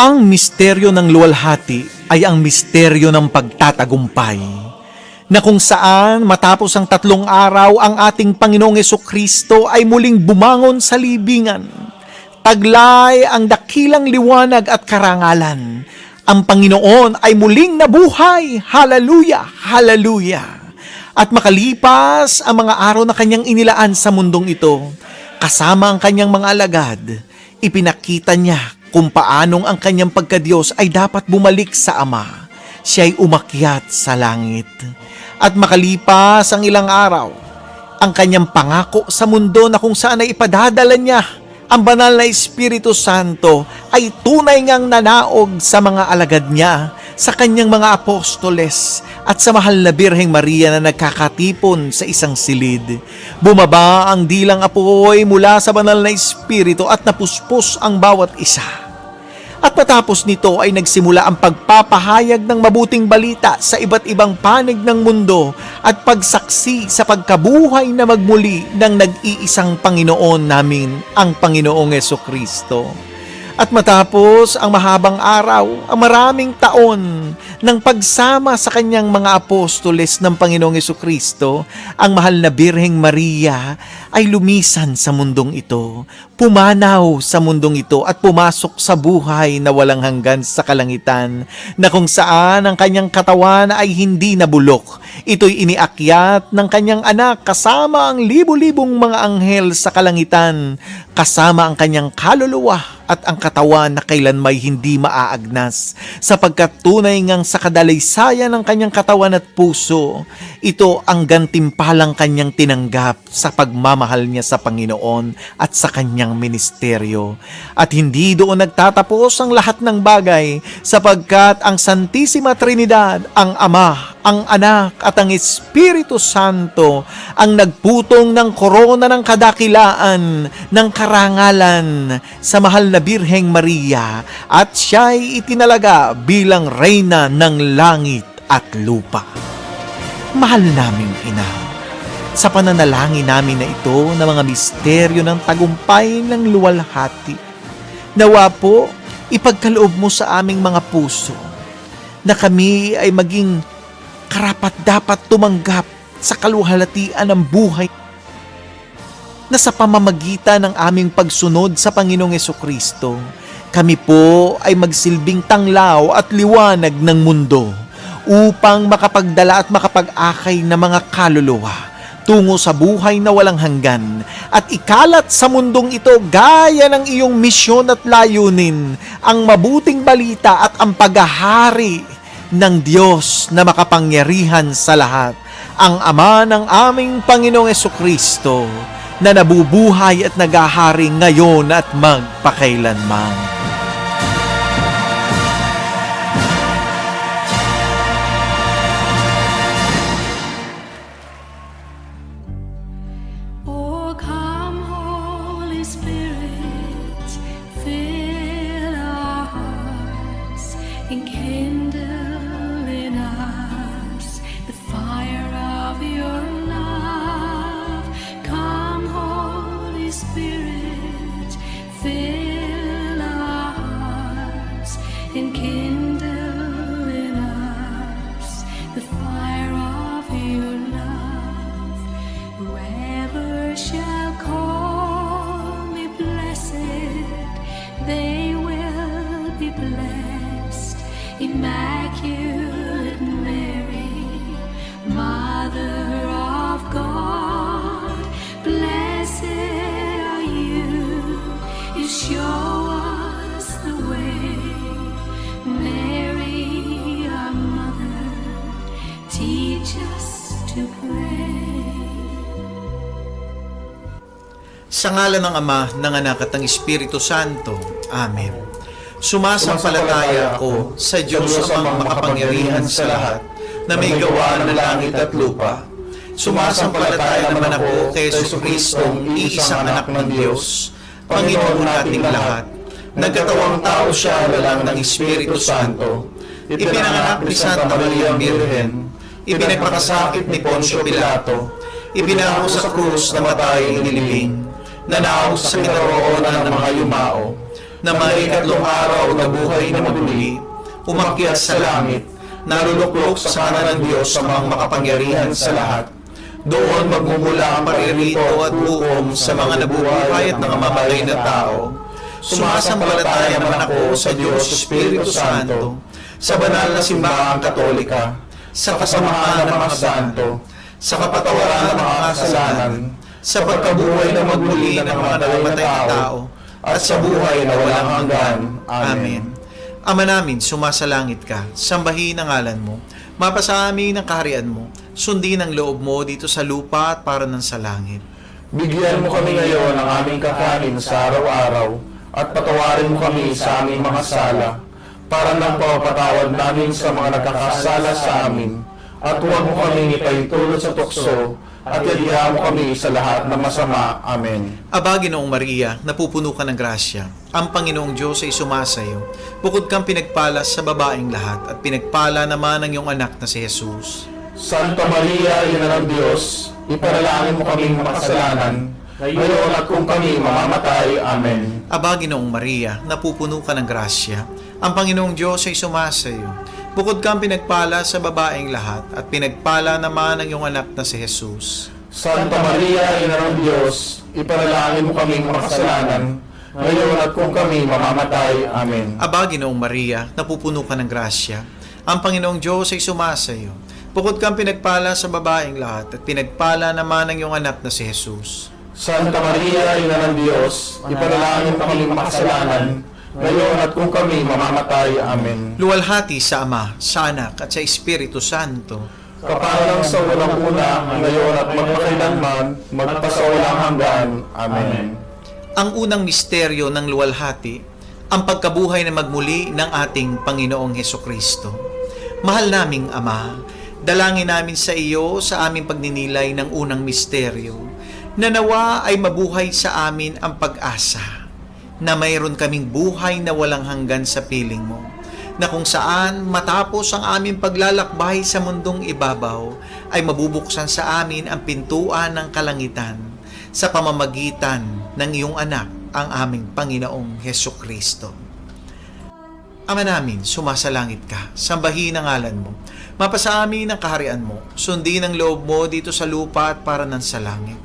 Ang misteryo ng luwalhati ay ang misteryo ng pagtatagumpay, na kung saan matapos ang 3 araw ang ating Panginoong Jesucristo ay muling bumangon sa libingan. Taglay ang dakilang liwanag at karangalan. Ang Panginoon ay muling nabuhay. Hallelujah! Hallelujah! At makalipas ang mga araw na kanyang inilaan sa mundong ito, kasama ang kanyang mga alagad, ipinakita niya kung paanong ang kanyang pagkadiyos ay dapat bumalik sa Ama. Siya'y umakyat sa langit. At makalipas ang ilang araw, ang kanyang pangako sa mundo na kung saan ay ipadadala niya ang banal na Espiritu Santo ay tunay ngang nanaog sa mga alagad niya, sa kanyang mga apostoles at sa mahal na Birheng Maria na nagkakatipon sa isang silid. Bumaba ang dilang apoy mula sa banal na Espiritu at napuspos ang bawat isa. At matapos nito ay nagsimula ang pagpapahayag ng mabuting balita sa iba't ibang panig ng mundo at pagsaksi sa pagkabuhay na magmuli ng nag-iisang Panginoon namin, ang Panginoong Jesucristo. At matapos ang mahabang araw, ang maraming taon ng pagsama sa kanyang mga apostoles ng Panginoong Jesucristo, ang mahal na Birheng Maria ay lumisan sa mundong ito, pumanaw sa mundong ito at pumasok sa buhay na walang hanggan sa kalangitan, na kung saan ang kanyang katawan ay hindi nabulok. Ito'y iniakyat ng kanyang anak kasama ang libu-libong mga anghel sa kalangitan, kasama ang kanyang kaluluwa at ang katawan na kailanmay hindi maaagnas, sapagkat tunay ngang sa kadalaysaya ng kanyang katawan at puso, ito ang gantimpalang kanyang tinanggap sa pagmamahal niya sa Panginoon at sa kanyang ministeryo. At hindi doon nagtatapos ang lahat ng bagay, sapagkat ang Santissima Trinidad, ang Ama, ang Anak at ang Espiritu Santo ang nagputong ng korona ng kadakilaan, ng karangalan sa mahal na Birheng Maria, at siya'y itinalaga bilang reyna ng langit at lupa. Mahal naming Ina, sa pananalangin namin na ito na mga misteryo ng tagumpay ng luwalhati, nawa po ipagkaloob mo sa aming mga puso na kami ay maging karapat-dapat tumanggap sa kaluwalhatian ng buhay na sa pamamagitan ng aming pagsunod sa Panginoong Jesucristo, kami po ay magsilbing tanglaw at liwanag ng mundo upang makapagdala at makapag-akay ng mga kaluluwa tungo sa buhay na walang hanggan at ikalat sa mundong ito gaya ng iyong misyon at layunin, ang mabuting balita at ang paghahari ng Diyos na makapangyarihan sa lahat, ang Ama ng aming Panginoong Jesucristo, na nabubuhay at naghahari ngayon at magpakailanman. Oh, come, Holy Spirit, Whoever shall call me blessed, they will be blessed. Immaculate Mary, Mother of God, blessed are you. You show us the way. Mary, our Mother, teach us to pray. Sa ngalan ng Ama, ng Anak at ng Espiritu Santo. Amen. Sumasampalataya ako sa Diyos amang makapangyarihan sa lahat, na may gawa ng langit at lupa. Sumasampalataya naman ako kay Jesucristong iisang anak ng Diyos, Panginoon nating lahat. Nagkatawang tao siya lang ng Espiritu Santo. Ipinanganak ni Santa Maria Birhen. Ipinagpakasakit ni Poncio Pilato. Ibinako sa krus, namatay, inilibing. Nanaog sa kinaroonan ng mga yumao, na may ikatlong araw na buhay na muli, umakyat sa langit, naruluklok sa kanan ng Diyos sa mga makapangyarihan sa lahat. Doon magmumula ang paririto at hukom sa mga nabubuhay at nangamatay na tao. Sumasampalataya naman ako sa Diyos Espiritu Santo, sa banal na simbahang Katolika, sa kasamahan ng mga santo, sa kapatawaran ng mga kasalanan, sa pagkabuhay na magmuli ng mga namatay na tao, at sa buhay na walang hanggan. Amen. Ama namin, sumasalangit ka, sambahin ang ngalan mo, mapasa amin ang kaharian mo, sundin ang loob mo dito sa lupa at para ng sa langit. Bigyan mo kami ngayon ng aming kakanin sa araw-araw, at patawarin mo kami sa aming mga sala, para nang pagpapatawad namin sa mga nagkakasala sa amin, at huwag mo kami ipahintulot sa tukso, at yalihan mo kami sa lahat ng masama. Amen. Aba, Ginoong Maria, napupuno ka ng grasya. Ang Panginoong Diyos ay sumasayo. Bukod kang pinagpala sa babaeng lahat, at pinagpala naman ang iyong anak na si Jesus. Santa Maria, Ina ng Diyos, ipanalangin mo kaming makasalanan, ngayon at kung kami mamamatay. Amen. Aba, Ginoong Maria, napupuno ka ng grasya. Ang Panginoong Diyos ay sumasayo. Bukod kang pinagpala sa babaeng lahat, at pinagpala naman ang iyong anak na si Jesus. Santa Maria, Ina ng Diyos, ipanalangin mo kaming makasalanan, ngayon at kung kami mamamatay. Amen. Aba, Ginoong Maria, napupuno ka ng grasya. Ang Panginoong Diyos ay sumasayo. Bukod kang pinagpala sa babaeng lahat, at pinagpala naman ang iyong anak na si Jesus. Santa Maria, Ina ng Diyos, ipanalangin mo kaming makasalanan, ngayon at kung kami mamamatay. Amen. Luwalhati sa Ama, sa Anak, at sa Espiritu Santo. Kaparang sa unang-una, ngayon at magpakailanman, magpasawalang hanggan. Amen. Ang unang misteryo ng luwalhati, ang pagkabuhay na magmuli ng ating Panginoong Hesukristo. Mahal naming Ama, dalangin namin sa iyo sa aming pagninilay ng unang misteryo, na nawa ay mabuhay sa amin ang pag-asa, na mayroon kaming buhay na walang hanggan sa piling mo, na kung saan matapos ang aming paglalakbay sa mundong ibabaw, ay mabubuksan sa amin ang pintuan ng kalangitan sa pamamagitan ng iyong anak, ang aming Panginoong Hesukristo. Ama namin, sumasalangit ka, sambahin ang ngalan mo, mapasa amin ang kaharian mo, sundin ang loob mo dito sa lupa at para ng sa langit.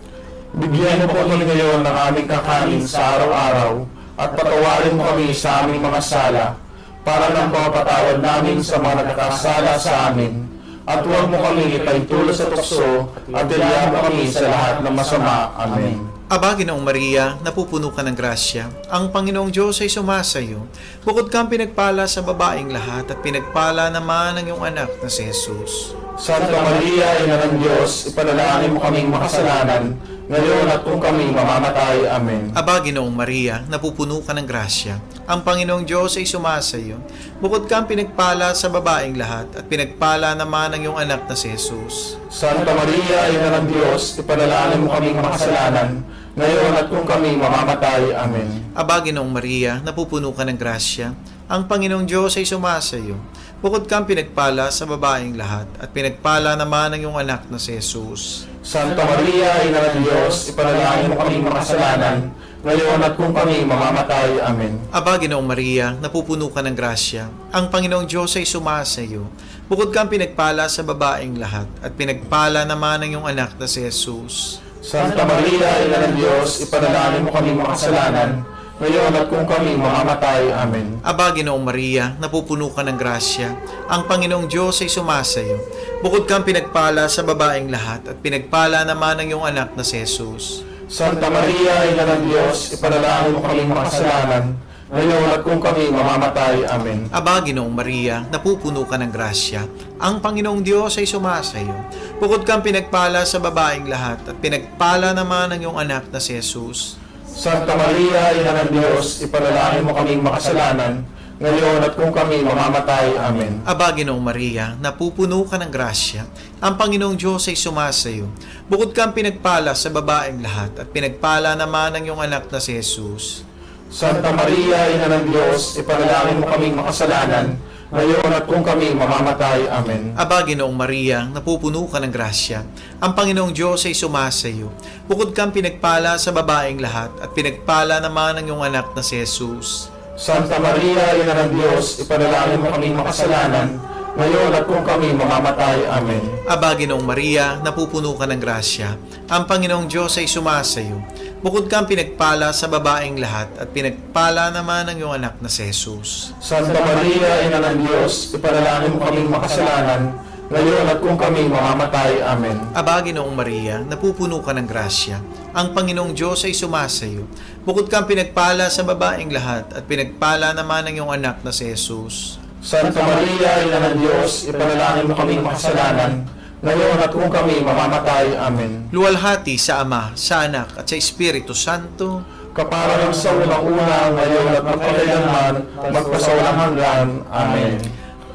Bigyan mo po kami ngayon ng aming kakanin sa araw-araw, at patawarin mo kami sa aming mga sala, para nang pagpapatawad namin sa mga nagkakasala sa amin, at huwag mo kami ipahintulot sa tukso, at yalihan mo kami sa lahat ng masama. Amen. Aba, Ginoong Maria, napupuno ka ng grasya. Ang Panginoong Diyos ay sumasayo. Bukod kang pinagpala sa babaeng lahat, at pinagpala naman ang iyong anak na si Jesus. Santa Maria, Ina ng Diyos, ipanalangin mo kaming makasalanan, ngayon at kung kami mamamatay. Amen. Aba, Ginoong Maria, napupuno ka ng grasya. Ang Panginoong Diyos ay sumasayo. Bukod kang pinagpala sa babaeng lahat, at pinagpala naman ang iyong anak na si Jesus. Santa Maria, Ina ng Diyos, ipanalangin mo kaming makasalanan, ngayon at kung kami mamamatay. Amen. Aba, Ginoong Maria, napupuno ka ng grasya. Ang Panginoong Diyos ay sumasayo. Bukod kang pinagpala sa babaeng lahat, at pinagpala naman ang iyong anak na si Jesus. Santa Maria, Ina ng Diyos, ipanalangin mo kaming makasalanan, ngayon at kung kami mamamatay. Amen. Aba, Ginoong Maria, napupuno ka ng grasya. Ang Panginoong Diyos ay sumasayo. Bukod kang pinagpala sa babaeng lahat, at pinagpala naman ang iyong anak na si Jesus. Santa Maria, Ina ng Diyos, ipanalangin mo kami makasalanan, ngayon at kung kami mamamatay. Amen. Aba, Ginoong Maria, napupuno ka ng grasya. Ang Panginoong Diyos ay sumasayo. Bukod kang pinagpala sa babaeng lahat at pinagpala naman ang iyong anak na si Jesus. Santa Maria, Ina ng Diyos, ipanalangin mo kami makasalanan, ngayon at kung kami mamamatay. Amen. Aba, Ginoong Maria, napupuno ka ng grasya. Ang Panginoong Diyos ay sumasayo. Bukod kang pinagpala sa babaeng lahat at pinagpala naman ang iyong anak na si Jesus. Santa Maria, Ina ng Diyos, ipanalangin mo kaming makasalanan, ngayon at kung kami mamamatay. Amen. Aba, Ginoong Maria, napupuno ka ng grasya. Ang Panginoong Diyos ay sumasayo. Bukod kang pinagpala sa babaeng lahat at pinagpala naman ang iyong anak na si Jesus. Santa Maria, Ina ng Diyos, ipanalangin mo kaming makasalanan, ngayon at kung kami mamamatay. Amen. Aba, Ginoong Maria, napupuno ka ng grasya. Ang Panginoong Diyos ay sumasayo. Bukod kang pinagpala sa babaeng lahat at pinagpala naman ang iyong anak na si Jesus. Santa Maria, Ina ng Diyos, ipanalangin mo kaming makasalanan, ngayon at kung kami mamamatay. Amen. Aba, Ginoong Maria, napupuno ka ng grasya. Ang Panginoong Diyos ay sumasayo. Bukod kang pinagpala sa babaeng lahat at pinagpala naman ang iyong anak na si Jesus. Santa Maria, Ina ng Diyos, ipanalangin mo kaming makasalanan, ngayon at kung kami mamamatay. Amen. Aba, Ginoong Maria, napupuno ka ng grasya. Ang Panginoong Diyos ay sumasayo. Bukod kang pinagpala sa babaeng lahat at pinagpala naman ang iyong anak na si Jesus. Santa Maria, Ina ng Diyos, ipanalangin mo kaming makasalanan, ngayon at kung kami mamamatay. Amen. Luwalhati sa Ama, sa Anak at sa Espiritu Santo. Kaparang sa unang-una, ngayon at magpakailanman, magpasawalang hanggan. Amen.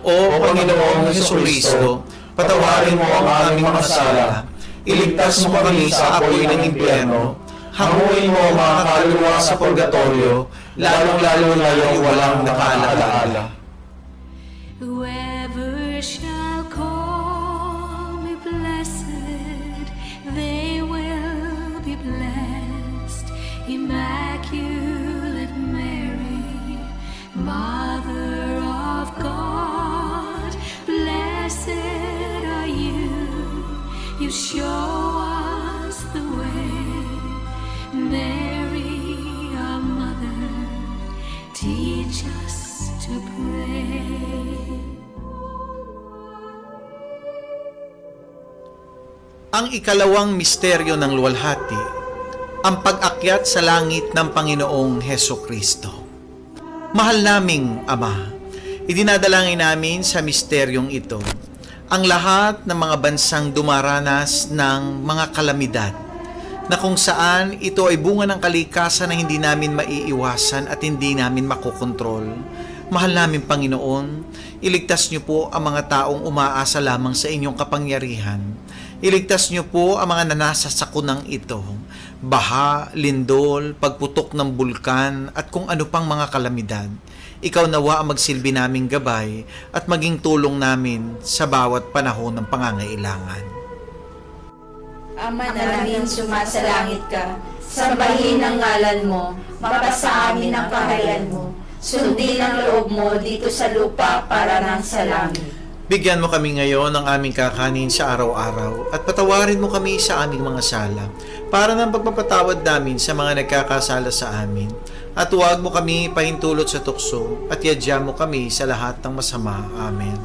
O Panginoong Jesucristo, patawarin mo ang aming mga sala. Iligtas mo kami sa apoy ng impyerno. Hanguin mo ang mga kaluluwa sa purgatorio, lalong-lalo na yung walang nakaalaala. Whoever shall call me blessed, they will be blessed. Immaculate Mary, Mother of God, blessed are you. You show us the way. Mary, our mother, teach us to pray. Ang ikalawang misteryo ng luwalhati, ang pag-akyat sa langit ng Panginoong Hesukristo. Mahal naming Ama, idinadalangin namin sa misteryong ito ang lahat ng mga bansang dumaranas ng mga kalamidad na kung saan ito ay bunga ng kalikasan na hindi namin maiiwasan at hindi namin makokontrol. Mahal namin Panginoon, iligtas niyo po ang mga taong umaasa lamang sa inyong kapangyarihan. Iligtas niyo po ang mga nanasa sa kunang ito, baha, lindol, pagputok ng bulkan at kung ano pang mga kalamidad. Ikaw nawa ang magsilbi naming gabay at maging tulong namin sa bawat panahon ng pangangailangan. Ama namin, sumasalangit ka, sambahin ang ngalan mo, mapasa amin ang kaharian mo, sundin ang loob mo dito sa lupa para nang sa langit. Bigyan mo kami ngayon ng aming kakanin sa araw-araw at patawarin mo kami sa aming mga sala para ng pagpapatawad namin sa mga nagkakasala sa amin. At huwag mo kami pahintulot sa tukso at yadya mo kami sa lahat ng masama. Amen.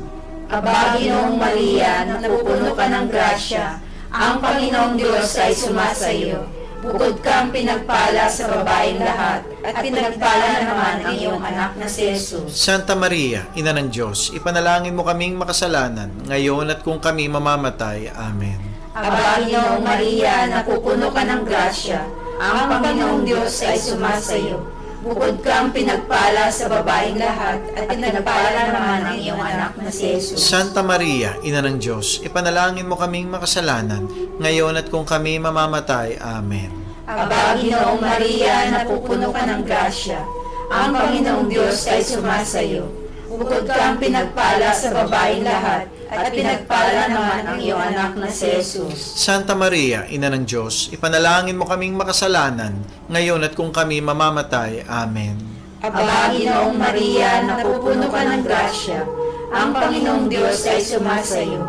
Aba, Ginoong Maria, napupuno ka ng grasya, ang Panginoong Diyos ay sumasayo. Bukod kang pinagpala sa babaeng lahat, at pinagpala naman ang iyong anak na si Jesus. Santa Maria, Ina ng Diyos, ipanalangin mo kaming makasalanan, ngayon at kung kami mamamatay. Amen. Aba, Ginoong Maria, napupuno ka ng grasya, ang Panginoong Diyos ay sumasayo. Bukod kang pinagpala sa babaeng lahat, at pinagpala naman ang iyong anak na si Jesus. Santa Maria, Ina ng Diyos, ipanalangin mo kaming makasalanan, ngayon at kung kami mamamatay. Amen. Aba, Ginoong Maria, napupuno ka ng grasya, ang Panginoong Diyos ay sumasayo. Bukod kang pinagpala sa babaeng lahat, at pinagpala naman ang iyong anak na si Jesus. Santa Maria, Ina ng Diyos, ipanalangin mo kaming makasalanan, ngayon at kung kami mamamatay. Amen. Aba, Ginoong Maria, napupuno ka ng grasya, ang Panginoong Diyos ay sumasayo.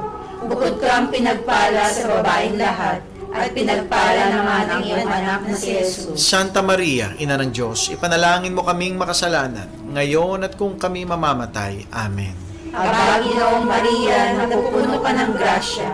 Bukod kang pinagpala sa babaeng lahat, at pinagpala naman ang iyong anak na si Jesus. Santa Maria, Ina ng Diyos, ipanalangin mo kaming makasalanan, ngayon at kung kami mamamatay. Amen. Aba, Ginoong Maria, napupuno ka ng grasya.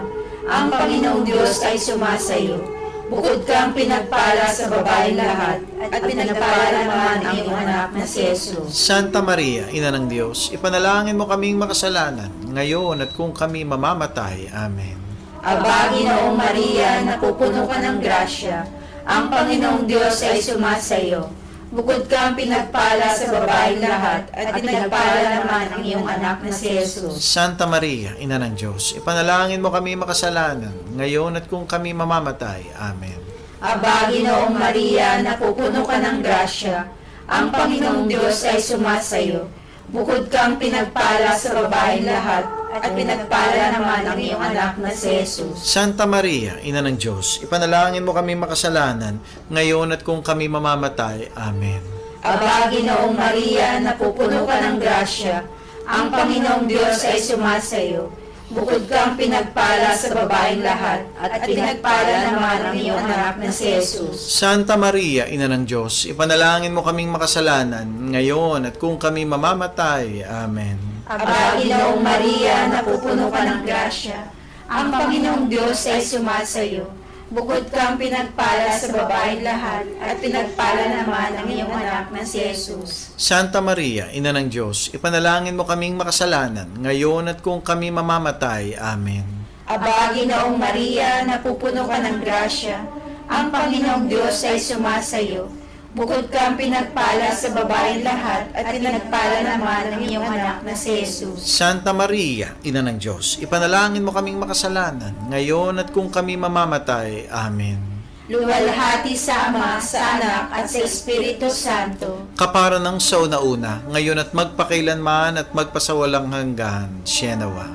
Ang Panginoong Diyos ay sumasayo. Bukod kang pinagpala sa babaeng lahat, at pinagpala naman ang iyong anak na si Jesus. Santa Maria, Ina ng Diyos, ipanalangin mo kaming makasalanan, ngayon at kung kami mamamatay. Amen. Aba, Ginoong Maria, napupuno ka ng grasya. Ang Panginoong Diyos ay sumasayo. Bukod kang pinagpala sa babaeng lahat, at pinagpala naman ang iyong anak na si Jesus. Santa Maria, Ina ng Diyos, ipanalangin mo kami makasalanan, ngayon at kung kami mamamatay. Amen. Aba, Ginoong Maria, napupuno ka ng grasya. Ang Panginoong Diyos ay sumasayo. Bukod kang pinagpala sa babaeng lahat, at pinagpala naman ang iyong anak na si Jesus. Santa Maria, Ina ng Diyos, ipanalangin mo kami makasalanan, ngayon at kung kami mamamatay. Amen. Aba, Ginoong Maria, napupuno ka ng grasya. Ang Panginoong Diyos ay sumasayo. Bukod kang pinagpala sa babaeng lahat, at pinagpala naman ang iyong anak na si Jesus. Santa Maria, Ina ng Diyos, ipanalangin mo kaming makasalanan, ngayon at kung kami mamamatay. Amen. Aba, Ginoong Maria, napupuno ka ng grasya. Ang Panginoong Diyos ay sumasayo. Bukod kang pinagpala sa babaeng lahat, at pinagpala naman ang iyong anak na si Jesus. Santa Maria, Ina ng Diyos, ipanalangin mo kaming makasalanan, ngayon at kung kami mamamatay. Amen. Aba, Ginoong Maria, napupuno ka ng grasya. Ang Panginoong Diyos ay sumasayo. Bukod kang pinagpala sa babaeng lahat, at pinagpala naman ang iyong anak na si Jesus. Santa Maria, Ina ng Diyos, ipanalangin mo kaming makasalanan, ngayon at kung kami mamamatay. Amen. Luwalhati sa Ama, sa Anak, at sa Espiritu Santo. Kapara ng sauna-una, ngayon at magpakailanman at magpasawalang hanggan. Sienawa.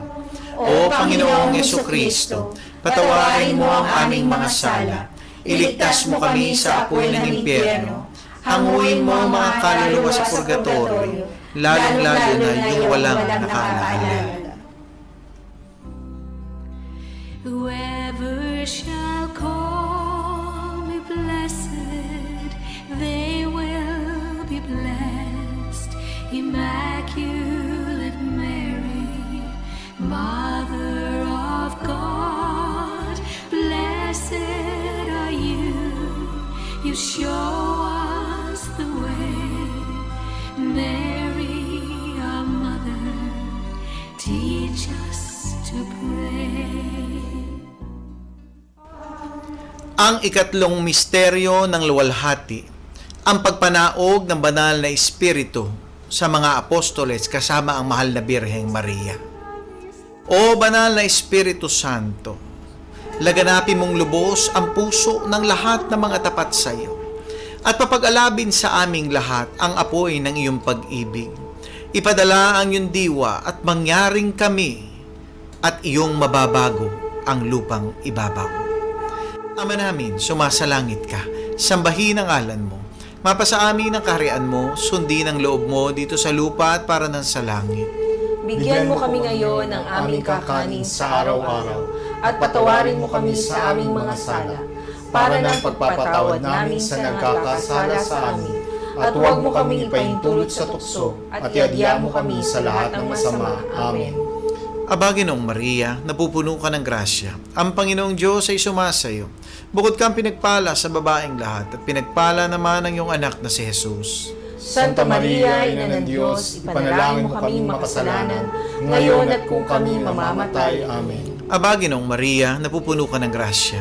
O Panginoong Yesukristo, patawarin mo ang aming mga sala. Iligtas mo kami sa apoy ng impyerno. Hanguin mo ang mga kaluluwa sa purgatorio, lalong-lalo na yung walang nakaalala. Whoever shall call me blessed, they will be blessed. Immaculate Mary, Mother of God, blessed are you. You show us the way. Mary, our mother, teach us to pray. Ang ikatlong misteryo ng luwalhati, ang pagpanaog ng banal na espiritu sa mga apostoles kasama ang mahal na Birheng Maria. O banal na Espiritu Santo, laganapin mong lubos ang puso ng lahat ng mga tapat sa iyo at papag-alabin sa aming lahat ang apoy ng iyong pag-ibig. Ipadala ang iyong diwa at mangyaring kami at iyong mababago ang lupang ibabaw. Ama namin, sumasalangit ka, sambahin ang ngalan mo, mapasa amin ang kaharian mo, sundin ang loob mo dito sa lupa at para ng sa langit. Bigyan mo kami ngayon ng aming kakanin sa araw-araw at patawarin mo kami sa aming mga sala para ng pagpapatawad namin sa nagkakasala sa amin. At huwag mo kaming ipahintulot sa tukso at iadya mo kami sa lahat ng masama. Amen. Aba, Ginoong Maria, napupuno ka ng grasya. Ang Panginoong Diyos ay sumasayo. Bukod kang pinagpala sa babaeng lahat at pinagpala naman ang iyong anak na si Jesus. Santa Maria, Ina ng Diyos, ipanalangin mo kaming makasalanan, ngayon at kung kami mamamatay. Amen. Aba, Ginoong Maria, napupuno ka ng grasya.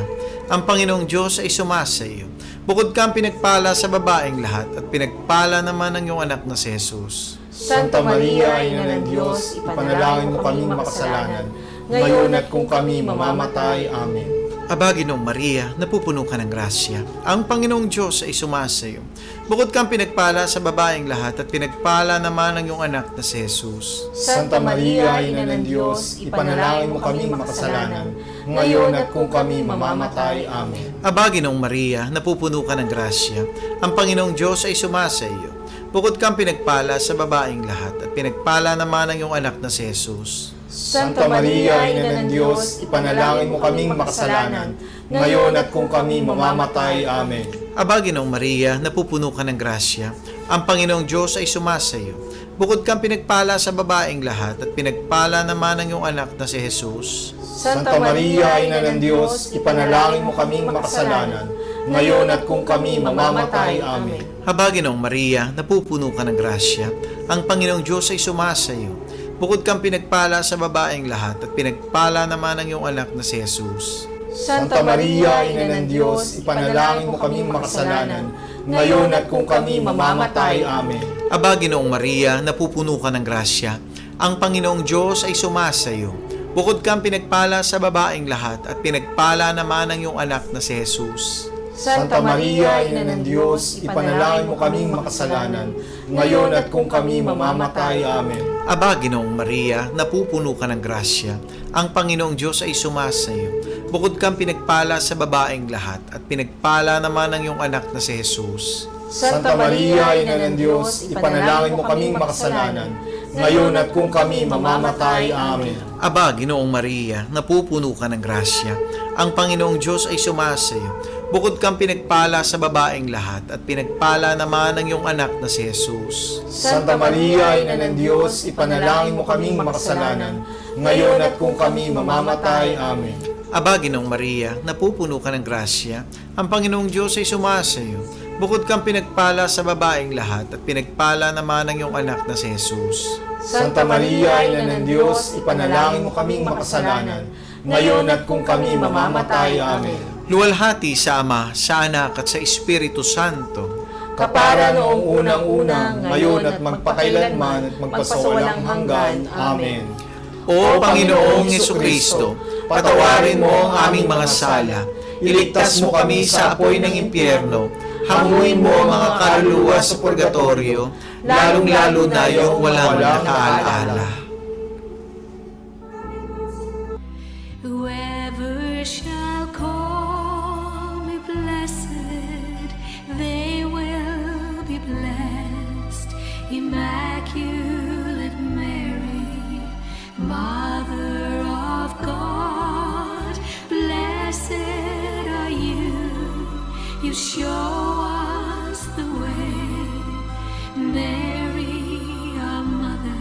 Ang Panginoong Diyos ay sumasayo. Bukod kang pinagpala sa babaeng lahat at pinagpala naman ang iyong anak na si Jesus. Santa Maria, Ina ng Diyos, ipanalangin mo kaming makasalanan, ngayon at kung kami mamamatay. Amen. Aba, Ginoong Maria, napupuno ka ng grasya. Ang Panginoong Diyos ay sumasayo. Bukod kang pinagpala sa babaeng lahat at pinagpala naman ang iyong anak na si Jesus. Santa Maria, Ina ng Diyos, ipanalangin mo kaming makasalanan, ngayon at kung kami mamamatay. Amen. Aba, Ginoong Maria, napupuno ka ng grasya. Ang Panginoong Diyos ay sumasayo. Bukod kang pinagpala sa babaeng lahat at pinagpala naman ang iyong anak na si Jesus. Santa Maria, Ina ng Diyos, ipanalangin mo kaming makasalanan, ngayon at kung kami mamamatay. Amen. Aba, Ginoong Maria, napupuno ka ng grasya. Ang Panginoong Diyos ay sumasayo. Bukod kang pinagpala sa babaeng lahat at pinagpala naman ang iyong anak na si Jesus. Santa Maria, Ina ng Diyos, ipanalangin mo kaming makasalanan, ngayon at kung kami mamamatay. Amen. Aba, Ginoong Maria, napupuno ka ng grasya. Ang Panginoong Diyos ay sumasayo. Bukod kang pinagpala sa babaeng lahat at pinagpala naman ang iyong anak na si Jesus. Santa Maria, Ina ng Diyos, ipanalangin mo kaming makasalanan, ngayon at kung kami mamamatay. Amen. Aba, Ginoong Maria, napupuno ka ng grasya. Ang Panginoong Diyos ay sumasayo. Bukod kang pinagpala sa babaeng lahat at pinagpala naman ang iyong anak na si Jesus. Santa Maria, Ina ng Diyos, ipanalangin mo kaming makasalanan, ngayon at kung kami mamamatay. Amen. Aba, Ginoong Maria, napupuno ka ng grasya. Ang Panginoong Diyos ay sumasayo. Bukod kang pinagpala sa babaeng lahat at pinagpala naman ang iyong anak na si Jesus. Santa Maria, Ina ng Diyos, ipanalangin mo kaming makasalanan, ngayon at kung kami mamamatay. Amen. Aba, Ginoong Maria, napupuno ka ng grasya. Ang Panginoong Diyos ay sumasayo. Bukod kang pinagpala sa babaeng lahat at pinagpala naman ang iyong anak na si Jesus. Santa Maria, Ina ng Diyos, ipanalangin mo kaming makasalanan, ngayon at kung kami mamamatay. Amen. Aba, Ginoong Maria, napupuno ka ng grasya. Ang Panginoong Diyos ay sumasayo. Bukod kang pinagpala sa babaeng lahat at pinagpala naman ang iyong anak na si Jesus. Santa Maria, Ina ng Diyos, ipanalangin mo kaming makasalanan, ngayon at kung kami mamamatay. Amen. Luwalhati sa Ama, sa Anak at sa Espiritu Santo. Kapara noong unang-unang, ngayon at magpakailanman at magpasawalang hanggan. Amen. O Panginoong Jesucristo, patawarin mo ang aming mga sala, iligtas mo kami sa apoy ng impyerno, hanguin mo ang mga kaluluwa sa purgatorio, lalong-lalo na yung walang nakaalaala. Whoever shall call me blessed, they will be blessed. Immaculate Mary, Mother of God, blessed are you. You show us the way. Mary, our mother,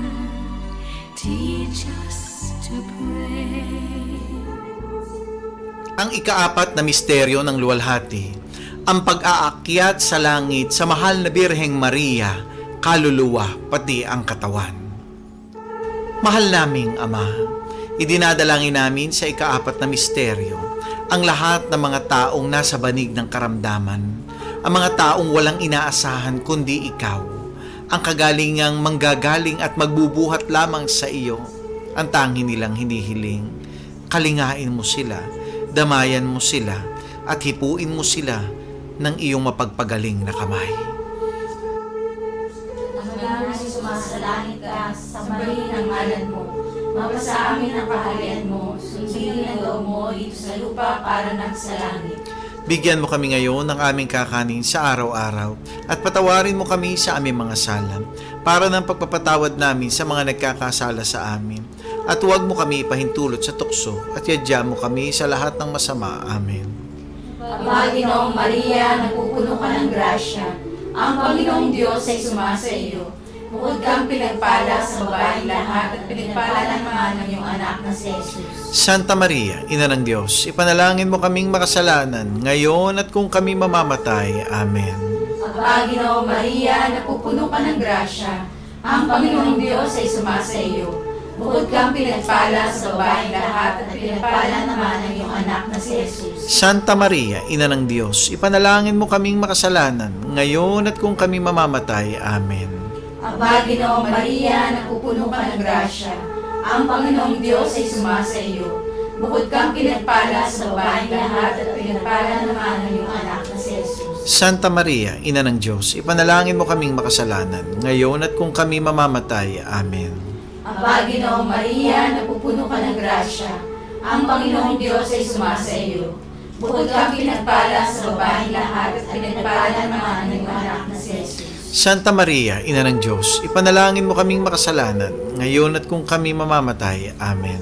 teach us to pray. Ang ikaapat na misteryo ng luwalhati, ang pag-aakyat sa langit sa mahal na Birheng Maria, kaluluwa pati ang katawan. Mahal naming Ama, idinadalangin namin sa ikaapat na misteryo ang lahat ng mga taong nasa banig ng karamdaman, ang mga taong walang inaasahan kundi ikaw, ang kagalingang manggagaling at magbubuhat lamang sa iyo, ang tangi nilang hinihiling. Kalingain mo sila, damayan mo sila, at hipuin mo sila ng iyong mapagpagaling na kamay. Ang sumasalangit ka, sambahin ang ngalan mo. Mapasa amin ang kaharian mo, sundin ang loob mo dito sa lupa para nang sa langit. Bigyan mo kami ngayon ng aming kakanin sa araw-araw at patawarin mo kami sa aming mga sala para ng pagpapatawad namin sa mga nagkakasala sa amin. At huwag mo kami ipahintulot sa tukso at yadya mo kami sa lahat ng masama. Amen. Ama, Ginoong Maria, napupuno ka ng grasya. Ang Panginoong Diyos ay sumasa iyo. Bukod kang pinagpala sa babaeng lahat at pinagpala naman ang iyong anak na si Jesus. Santa Maria, Ina ng Diyos, ipanalangin mo kaming makasalanan ngayon at kung kami mamamatay. Amen. Ama, Ginoong Maria, napupuno ka ng grasya. Ang Panginoong Diyos ay sumasa iyo. Bukod kang pinagpala sa babaeng lahat at pinagpala naman ang iyong anak na si Jesus. Santa Maria, Ina ng Diyos, ipanalangin mo kaming makasalanan ngayon at kung kami mamamatay. Amen. Ama, Ginoong Maria, napupuno ka ng grasya. Ang Panginoong Diyos ay sumasa iyo. Bukod kang pinagpala sa babaeng lahat at pinagpala naman ang iyong anak na si Jesus. Santa Maria, Ina ng Diyos, ipanalangin mo kaming makasalanan ngayon at kung kami mamamatay. Amen. Ama, Ginoong Maria, napupuno ka ng grasya. Ang Panginoong Diyos ay sumasa iyo. Bukod kang pinagpala sa babaeng lahat at pinagpala naman ang iyong anak na si Jesus. Santa Maria, Ina ng Diyos, ipanalangin mo kaming makasalanan, ngayon at kung kami mamamatay. Amen.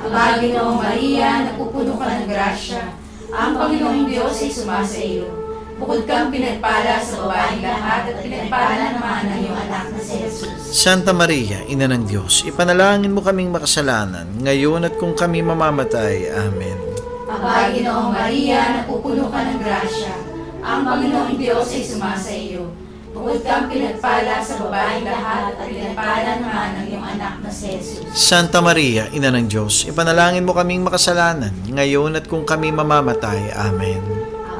Aba, Ginoong Maria, napupuno ka ng grasya. Ang Panginoong Diyos ay sumasa iyo. Bukod kang pinagpala sa babaeng lahat at pinagpala naman ang iyong anak na si Jesus. Santa Maria, Ina ng Diyos, ipanalangin mo kaming makasalanan, ngayon at kung kami mamamatay. Amen. Aba, Ginoong Maria, napupuno ka ng grasya. Ang Panginoong Diyos ay sumasa iyo. Bukod kang pinagpala sa babaeng lahat at pinagpala naman ang iyong anak na si Jesus. Santa Maria, Ina ng Diyos, ipanalangin mo kaming makasalanan, ngayon at kung kami mamamatay. Amen.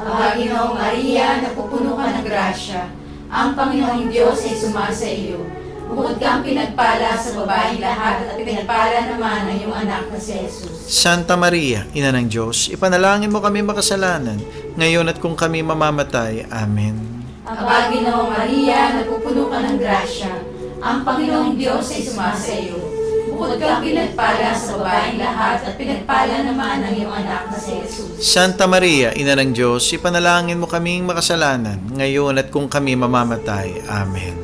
Aba, Ginoong Maria, napupuno ka ng grasya. Ang Panginoong Diyos ay sumasa iyo. Bukod kang pinagpala sa babaeng lahat at pinagpala naman ang iyong anak na si Jesus. Santa Maria, Ina ng Diyos, ipanalangin mo kaming makasalanan, ngayon at kung kami mamamatay. Amen. Aba, Ginoong Maria, napupuno ka ng grasya. Ang Panginoong Diyos ay sumasa iyo. Bukod kang pinagpala sa babaeng lahat at pinagpala naman ang iyong anak na si Jesus. Santa Maria, Ina ng Diyos, ipanalangin mo kaming makasalanan, ngayon at kung kami mamamatay. Amen.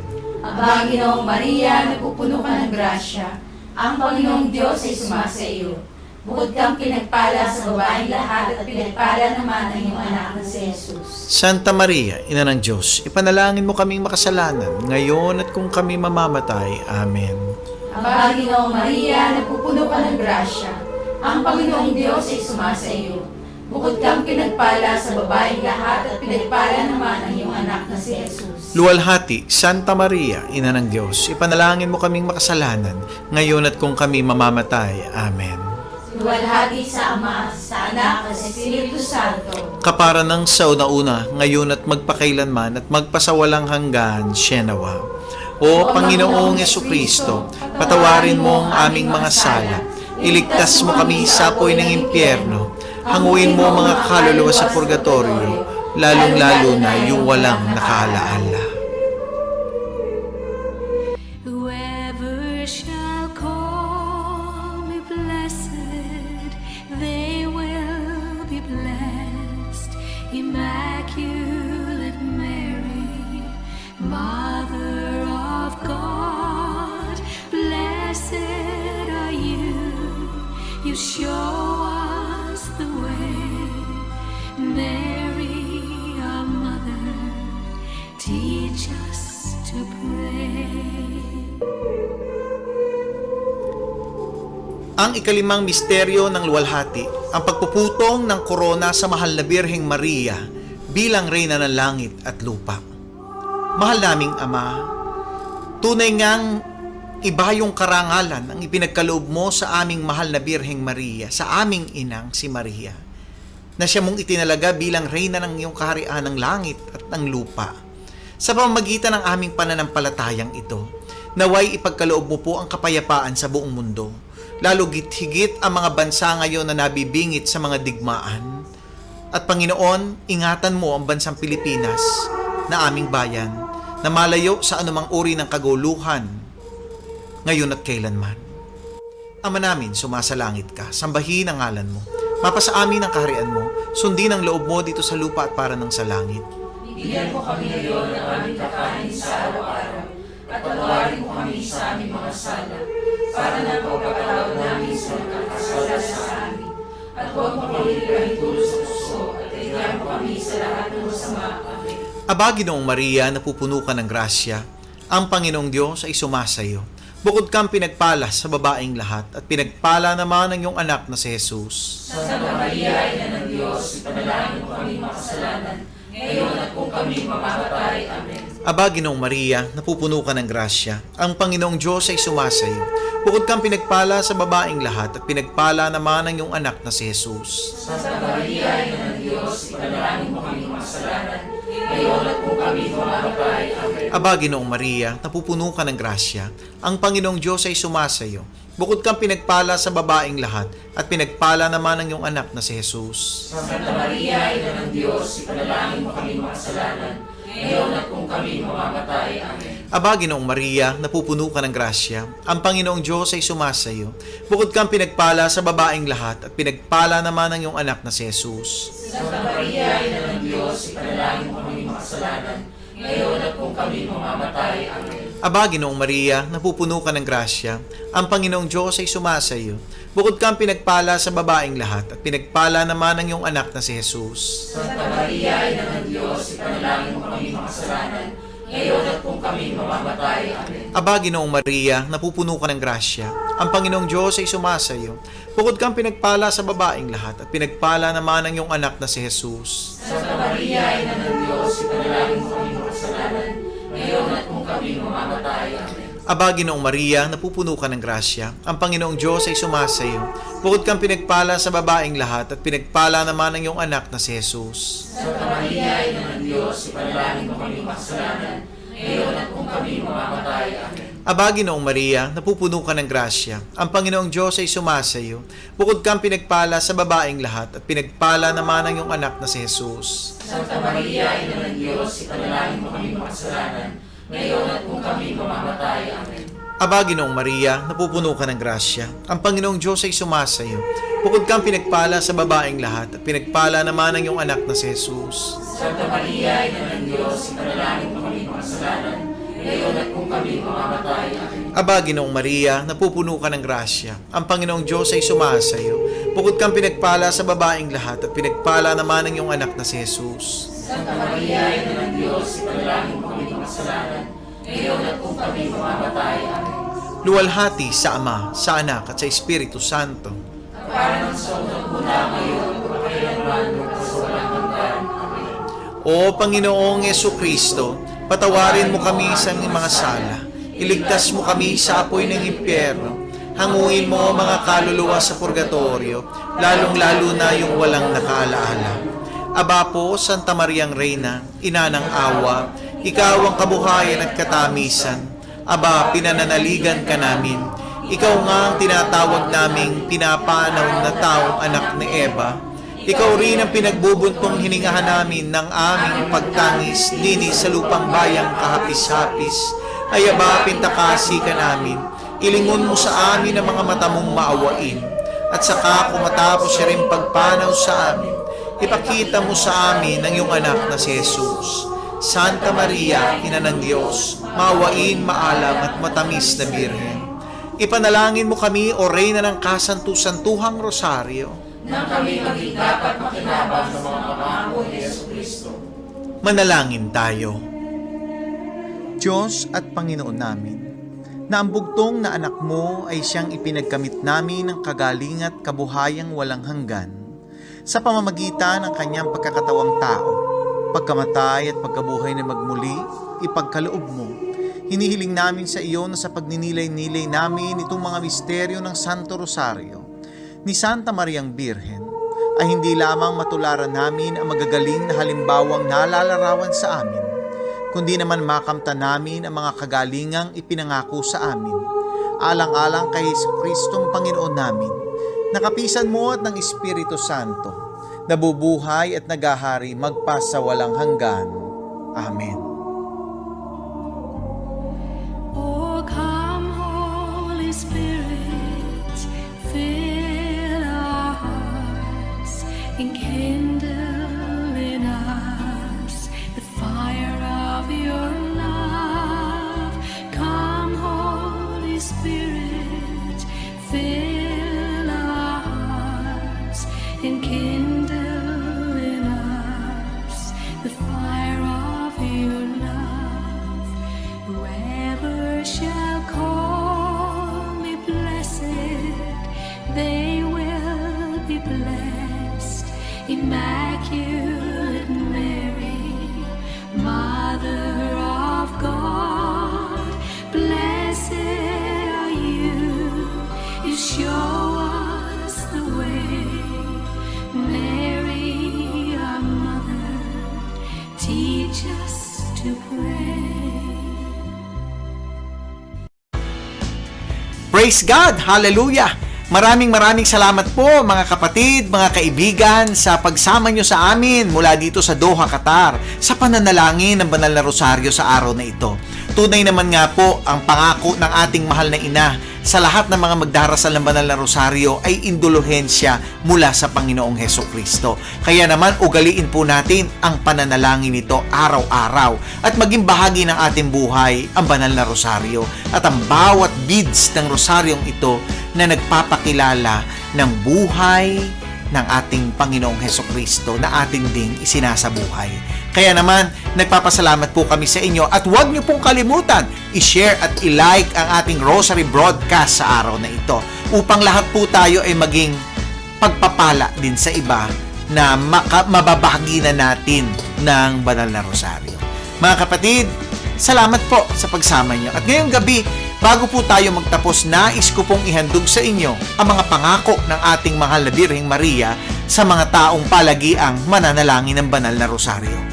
Aba, Ginoong Maria, napupuno ka ng grasya. Ang Panginoong Diyos ay sumasa iyo. Bukod kang pinagpala sa babaeng lahat at pinagpala naman ang iyong anak na si Jesus. Santa Maria, Ina ng Diyos, ipanalangin mo kaming makasalanan, ngayon at kung kami mamamatay. Amen. Aba, Ginoong Maria, napupuno ka ng grasya. Ang Panginoong Diyos ay sumasa iyo. Bukod kang pinagpala sa babaeng lahat at pinagpala naman ang iyong anak na si Jesus. Luwalhati, Santa Maria, Ina ng Diyos, ipanalangin mo kaming makasalanan, ngayon at kung kami mamamatay. Amen. Luwalhati sa Ama, sa Anak, at sa Espiritu Santo. Kapara ng sa una-una, ngayon at magpakailanman at magpasawalang hanggan, Sienawa. O Panginoong Yesukristo, patawarin mo ang aming mga sala, iligtas mo kami sa apoy ng impyerno, hanguin mo mga kaluluwa sa purgatorio, lalong-lalo na yung walang nakaalaala. Whoever shall call me blessed, they will be blessed. Immaculate Mary, Mother of God, blessed are you. You show us the way. Mary, our mother, teach us to pray. Ang ikalimang misteryo ng luwalhati, ang pagpuputong ng korona sa mahal na Birheng Maria bilang Reyna ng Langit at Lupa. Mahal naming Ama, tunay ngang iba yung karangalan ang ipinagkaloob mo sa aming mahal na Birheng Maria, sa aming inang si Maria, na siya mong itinalaga bilang Reyna ng iyong kaharian ng langit at ng lupa. Sa pamamagitan ng aming pananampalatayang ito, naway ipagkaloob mo po ang kapayapaan sa buong mundo, lalo higit ang mga bansa ngayon na nabibingit sa mga digmaan. At Panginoon, ingatan mo ang bansang Pilipinas na aming bayan, na malayo sa anumang uri ng kaguluhan, ngayon at kailanman. Ama namin, sumasalangit ka, sambahin ang ngalan mo, mapasa amin ang kaharian mo, sundin ang loob mo dito sa lupa at para ng sa langit. Bigyan mo kami ngayon ng aming kakanin sa araw-araw, at patawarin mo kami sa aming mga sala, para na pagpapatawad namin sa nagkakasala sa amin. At huwag mo kami ipahintulot sa puso, at iyan mo kami sa lahat ng masama. Amen. Aba, Ginoong Maria, napupuno ka ng grasya, ang Panginoong Diyos ay sumasayo. Bukod kang pinagpala sa babaeng lahat, at pinagpala naman ang iyong anak na si Jesus. Santa Maria, Ina ng Diyos, ipanalangin mo kami makasalanan, ngayon at kung kami mamamatay. Amen. Aba, Ginoong Maria, napupuno ka ng grasya, ang Panginoong Diyos ay sumasayo. Bukod kang pinagpala sa babaeng lahat, at pinagpala naman ang iyong anak na si Jesus. Santa Maria, Ina ng Diyos, ipanalangin mo kami makasalanan, ngayon at kung kami mamamatay. Amen. Aba, Ginoong Maria, napupuno ka ng grasya, ang Panginoong Diyos ay sumasayo. Bukod kang pinagpala sa babaeng lahat, at pinagpala naman ang iyong anak na si Jesus. Santa Maria, Ina ng Diyos, ipanalangin mo kami makasalanan, ngayon at kung kami mamamatay. Amen. Aba, Ginoong Maria, napupuno ka ng grasya, ang Panginoong Diyos ay sumasayo. Bukod kang pinagpala sa babaeng lahat, at pinagpala naman ang iyong anak na si Jesus. Santa Maria, Ina ng Diyos, ipanalangin mo kami makasalanan, ngayon at kung kami mamamatay. Amen. Aba, Ginoong Maria, napupuno ka ng grasya, ang Panginoong Diyos ay sumasa iyo. Bukod kang pinagpala sa babaeng lahat, at pinagpala naman ang iyong anak na si Jesus. Santa Maria, Ina ng Diyos, ipanalangin mo kami makasalanan, ngayon at kung kami mamamatay. Amen. Aba, Ginoong Maria, napupuno ka ng grasya, ang Panginoong Diyos ay sumasa iyo. Bukod kang pinagpala sa babaeng lahat, at pinagpala naman ang iyong anak na si Jesus. Santa Maria, Ina ng Diyos, ipanalangin mo kami makasalanan, ngayon at kung kami mamamatay. Amen. Aba, Ginoong Maria, napupuno ka ng grasya, ang Panginoong Diyos ay sumasa iyo. Bukod kang pinagpala sa babaeng lahat, at pinagpala naman ang iyong anak na si Jesus. Santa Maria, Ina ng Diyos, ipanalangin mo kami makasalanan, ngayon at kung kami mamamatay. Amen. Aba, Ginoong Maria, napupuno ka ng grasya, ang Panginoong Diyos ay sumasa iyo. Bukod kang pinagpala sa babaeng lahat, at pinagpala naman ang iyong anak na si Jesus. Santa Maria, Ina ng Diyos, ipanalangin mo kami makasalanan, ngayon at kung kami mamamatay. Amen. Aba, Ginoong Maria, napupuno ka ng grasya, ang Panginoong Diyos ay sumasa iyo. Bukod kang pinagpala sa babaeng lahat, at pinagpala naman ang iyong anak na si Jesus. Santa Maria, Ina ng Diyos, ipanalangin mo kami makasalanan, ngayon at kung kami mamamatay. Amen. Aba, Ginoong Maria, napupuno ka ng grasya, ang Panginoong Diyos ay sumasa iyo. Bukod kang pinagpala sa babaeng lahat, at pinagpala naman ang iyong anak na si Jesus. Santa Maria, Ina ng Diyos, ipanalangin mo kami makasalanan, ngayon at kung kami mamamatay. Amen. Luwalhati sa Ama, sa Anak, at sa Espiritu Santo. Para ng sa unang-una ngayon, magpakailanman, magpasawalang hanggan. Amen. O Panginoong Yesukristo, patawarin mo kami sa aming mga sala. Iligtas mo kami sa apoy ng impyerno. Hanguin mo mga kaluluwa sa purgatorio, lalong-lalo na yung walang nakaalaala. Aba po, Santa Mariang Reyna, Ina ng Awa, Ikaw ang kabuhayan at katamisan. Aba, pinananaligan ka namin. Ikaw nga ang tinatawag naming pinapanaw na taong anak ni Eva. Ikaw rin ang pinagbubuntong hiningahan namin ng aming pagtangis dini sa lupang bayang kahapis-hapis. Ay aba, pintakasi ka namin. Ilingon mo sa amin ang mga mata mong maawain. At saka kung matapos siya rin pagpanaw sa amin, ipakita mo sa amin ang iyong anak na si Jesus. Santa Maria, Ina ng Diyos, maawain, maalam at matamis na Birhen. Ipanalangin mo kami, O Reyna ng Kasantu-Santuhang Rosaryo, Nang kami maging dapat makinabang sa mga pangako ni Jesucristo. manalangin tayo. Diyos at Panginoon namin, na ang bugtong na anak mo ay siyang ipinagkamit namin ng kagaling at kabuhayang walang hanggan sa pamamagitan ng kanyang pagkakatawang tao, pagkamatay at pagkabuhay na magmuli, ipagkaloob mo. Hinihiling namin sa iyo na sa pagninilay-nilay namin itong mga misteryo ng Santo Rosario ni Santa Mariang Birhen ay hindi lamang matularan namin ang magagaling na halimbawang nalalarawan sa amin, kundi naman makamtan namin ang mga kagalingang ipinangako sa amin, alang-alang kay Kristong Panginoon namin, nakapisan mo at ng Espiritu Santo, nabubuhay at nagahari magpasawalang hanggan. Amen. Oh, come, Holy Spirit, fill our hearts, enkindle in us the fire of your love. Come, Holy Spirit, fill our hearts, enkindle in us the fire of your love. Whoever shall call me blessed, they will be blessed. Immaculate Mary, Mother of God, blessed are you. You show us the way. Mary, our mother, teach us to pray. Praise God! Hallelujah! Maraming salamat po mga kapatid, mga kaibigan sa pagsama nyo sa amin mula dito sa Doha, Qatar sa pananalangin ng Banal na Rosaryo sa araw na ito. Tunay naman nga po ang pangako ng ating mahal na ina sa lahat ng mga magdarasal ng banal na rosaryo ay indulhensya mula sa Panginoong Heso Kristo. Kaya naman ugaliin po natin ang pananalangin nito araw-araw at maging bahagi ng ating buhay ang banal na rosaryo at ang bawat beads ng rosaryong ito na nagpapakilala ng buhay ng ating Panginoong Heso Kristo na ating ding isinasabuhay. Kaya naman, nagpapasalamat po kami sa inyo at huwag niyo pong kalimutan i-share at i-like ang ating Rosary Broadcast sa araw na ito upang lahat po tayo ay maging pagpapala din sa iba na mababahagi na natin ng banal na rosaryo. Mga kapatid, salamat po sa pagsama niyo. At ngayong gabi, bago po tayo magtapos, nais ko pong ihandog sa inyo ang mga pangako ng ating mahal na Birheng Maria sa mga taong palagiang mananalangin ng banal na rosaryo.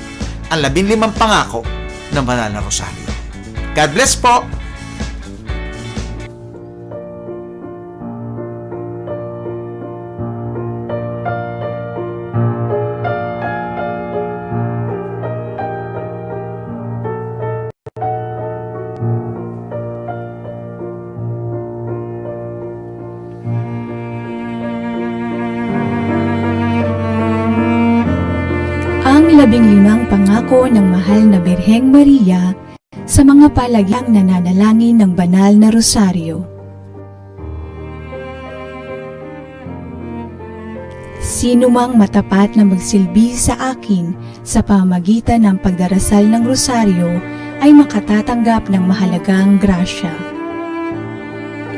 Ang 15 pangako ng banal na rosaryo. God bless po! Ang 15 pangako ng mahal na Birheng Maria sa mga palagiang nananalangin ng banal na rosaryo. Sino mang matapat na magsilbi sa akin sa pamamagitan ng pagdarasal ng rosaryo ay makatatanggap ng mahalagang grasya.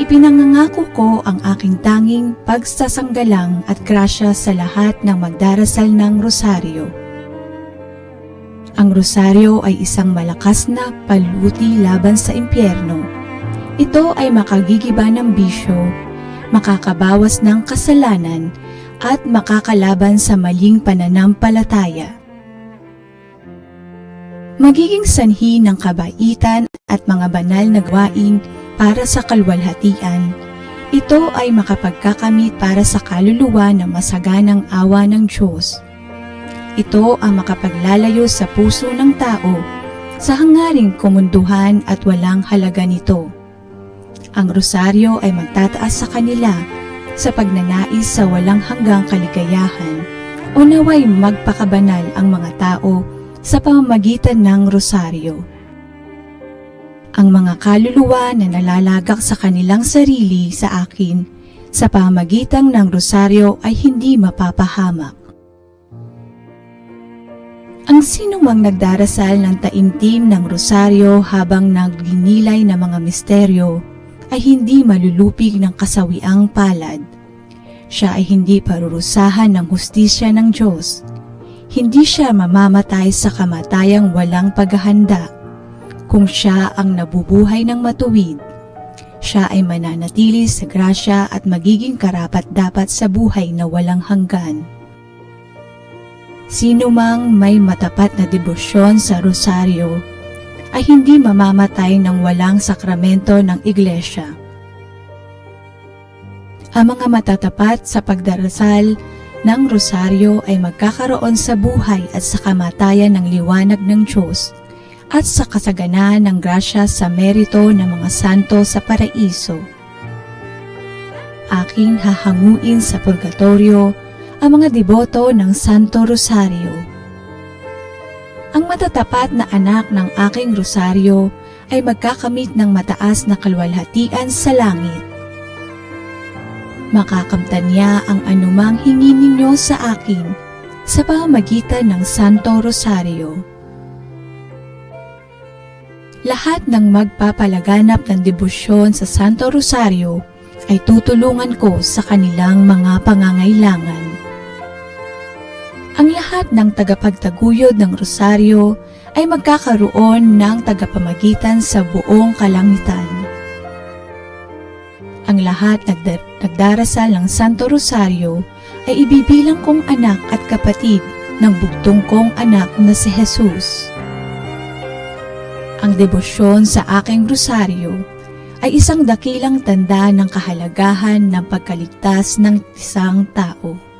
Ipinangangako ko ang aking tanging pagsasanggalang at grasya sa lahat ng magdarasal ng rosaryo. Ang rosaryo ay isang malakas na paluti laban sa impyerno. Ito ay makagigiba ng bisyo, makakabawas ng kasalanan, at makakalaban sa maling pananampalataya. Magiging sanhi ng kabaitan at mga banal na gawain para sa kalwalhatian. Ito ay makapagkakamit para sa kaluluwa ng masaganang awa ng Diyos. Ito ang makapaglalayo sa puso ng tao sa hangaring kumunduhan at walang halaga nito. Ang rosaryo ay magtataas sa kanila sa pagnanais sa walang hanggang kaligayahan o naway magpakabanal ang mga tao sa pamamagitan ng rosaryo. Ang mga kaluluwa na nalalagak sa kanilang sarili sa akin sa pamamagitan ng rosaryo ay hindi mapapahamak. Ang sinumang nagdarasal ng taimtim ng rosaryo habang nagninilay ng mga misteryo ay hindi malulupig ng kasawiang palad. Siya ay hindi parurusahan ng hustisya ng Diyos. Hindi siya mamamatay sa kamatayang walang paghahanda. Kung siya ang nabubuhay ng matuwid, siya ay mananatili sa grasya at magiging karapat-dapat sa buhay na walang hanggan. Sino mang may matapat na debosyon sa rosaryo ay hindi mamamatay ng walang sakramento ng iglesia. Ang mga matatapat sa pagdarasal ng rosaryo ay magkakaroon sa buhay at sa kamatayan ng liwanag ng Diyos at sa kasaganaan ng grasya sa merito ng mga santo sa paraiso. Aking hahanguin sa purgatorio ang mga deboto ng Santo Rosario. Ang matatapat na anak ng aking rosaryo ay magkakamit ng mataas na kalwalhatian sa langit. Makakamtan niya ang anumang hingi ninyo sa akin sa pamamagitan ng Santo Rosario. Lahat ng magpapalaganap ng debosyon sa Santo Rosario ay tutulungan ko sa kanilang mga pangangailangan. Ang lahat ng tagapagtaguyod ng rosaryo ay magkakaroon ng tagapamagitan sa buong kalangitan. Ang lahat nagdarasal ng Santo Rosario ay ibibilang kong anak at kapatid ng bugtong kong anak na si Jesus. Ang debosyon sa aking rosaryo ay isang dakilang tanda ng kahalagahan ng pagkaligtas ng isang tao.